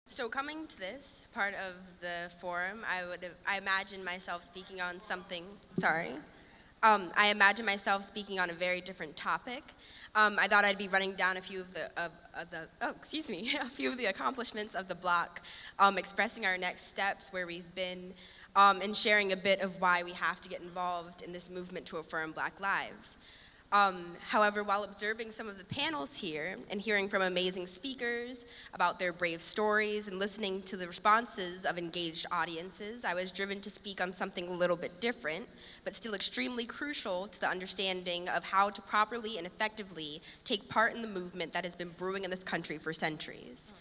So coming to this part of the forum, I imagine myself speaking on something. Sorry, I imagine myself speaking on a very different topic. I thought I'd be running down a few of the excuse me, a few of the accomplishments of the block, expressing our next steps, where we've been, and sharing a bit of why we have to get involved in this movement to affirm Black lives. However, while observing some of the panels here and hearing from amazing speakers about their brave stories and listening to the responses of engaged audiences, I was driven to speak on something a little bit different, but still extremely crucial to the understanding of how to properly and effectively take part in the movement that has been brewing in this country for centuries.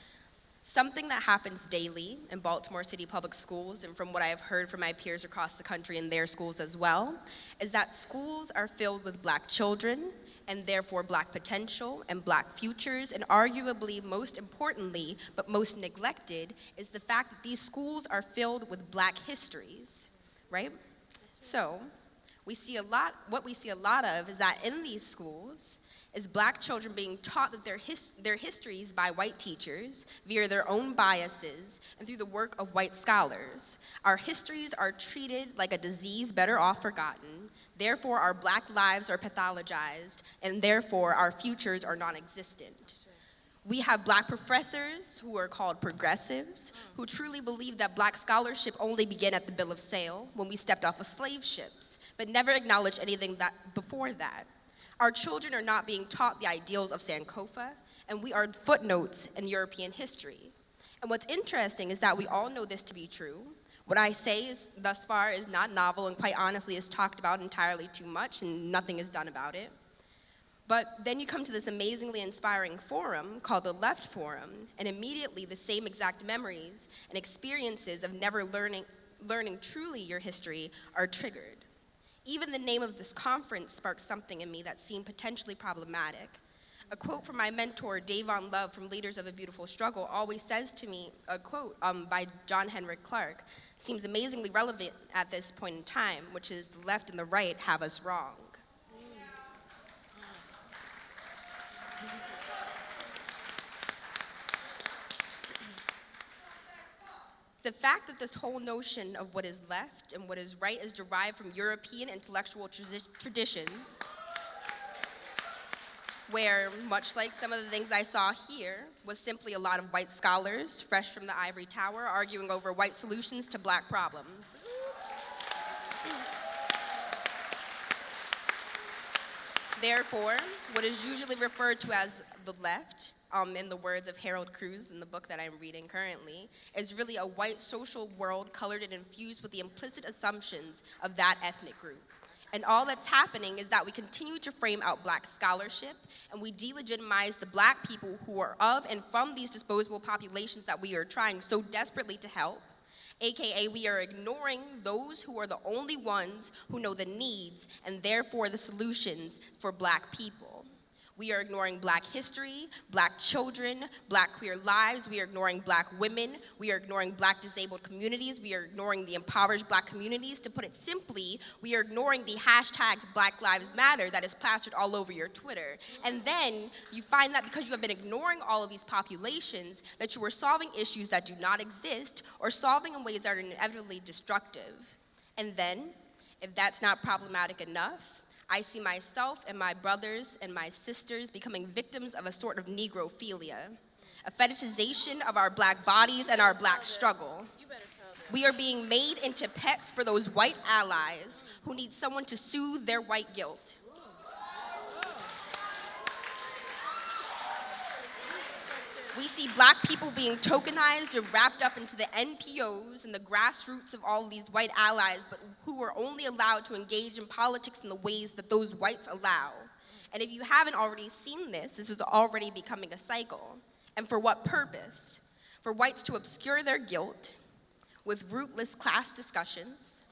Something that happens daily in Baltimore City Public Schools, and from what I have heard from my peers across the country in their schools as well, is that schools are filled with Black children, and therefore Black potential and Black futures, and arguably most importantly, but most neglected, is the fact that these schools are filled with Black histories, right? So, what we see a lot of is that in these schools, is Black children being taught that their histories by white teachers via their own biases and through the work of white scholars. Our histories are treated like a disease better off forgotten, therefore our Black lives are pathologized, and therefore our futures are non-existent. We have Black professors who are called progressives, who truly believe that Black scholarship only began at the Bill of Sale when we stepped off of slave ships, but never acknowledged anything before that. Our children are not being taught the ideals of Sankofa, and we are footnotes in European history. And what's interesting is that we all know this to be true. What I say thus far is not novel, and quite honestly is talked about entirely too much, and nothing is done about it. But then you come to this amazingly inspiring forum called the Left Forum, and immediately the same exact memories and experiences of never learning truly your history are triggered. Even the name of this conference sparked something in me that seemed potentially problematic. A quote from my mentor, Davon Love, from Leaders of a Beautiful Struggle, always says to me, a quote by John Henrik Clarke, seems amazingly relevant at this point in time, which is, the left and the right have us wrong. The fact that this whole notion of what is left and what is right is derived from European intellectual traditions, where, much like some of the things I saw here, was simply a lot of white scholars, fresh from the ivory tower, arguing over white solutions to Black problems. Therefore, what is usually referred to as the left, in the words of Harold Cruz in the book that I'm reading currently, is really a white social world colored and infused with the implicit assumptions of that ethnic group. And all that's happening is that we continue to frame out Black scholarship, and we delegitimize the Black people who are of and from these disposable populations that we are trying so desperately to help, AKA we are ignoring those who are the only ones who know the needs and therefore the solutions for Black people. We are ignoring Black history, Black children, Black queer lives. We are ignoring Black women. We are ignoring Black disabled communities. We are ignoring the impoverished Black communities. To put it simply, we are ignoring the hashtag Black Lives Matter that is plastered all over your Twitter. And then you find that because you have been ignoring all of these populations, that you are solving issues that do not exist or solving in ways that are inevitably destructive. And then, if that's not problematic enough, I see myself and my brothers and my sisters becoming victims of a sort of negrophilia, a fetishization of our Black bodies and our Black struggle. We are being made into pets for those white allies who need someone to soothe their white guilt. We see Black people being tokenized and wrapped up into the NPOs and the grassroots of all of these white allies, but who are only allowed to engage in politics in the ways that those whites allow. And if you haven't already seen this, this is already becoming a cycle. And for what purpose? For whites to obscure their guilt with rootless class discussions,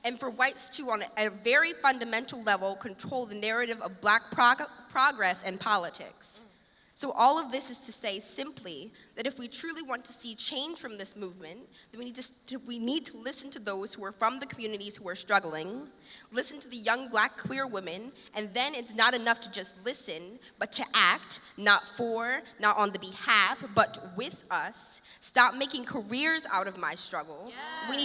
and for whites to, on a very fundamental level, control the narrative of Black progress and politics. So all of this is to say simply that if we truly want to see change from this movement, then we need to listen to those who are from the communities who are struggling, listen to the young Black queer women, and then it's not enough to just listen, but to act, not for, not on the behalf, but with us. Stop making careers out of my struggle. Yeah. We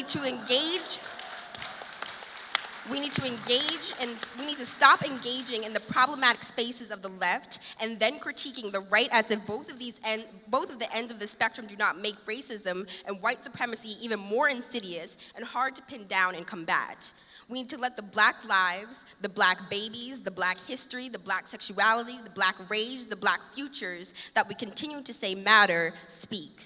need to engage and we need to stop engaging in the problematic spaces of the left and then critiquing the right as if both of the ends of the spectrum do not make racism and white supremacy even more insidious and hard to pin down and combat. We need to let the Black lives, the Black babies, the Black history, the Black sexuality, the Black rage, the Black futures that we continue to say matter speak.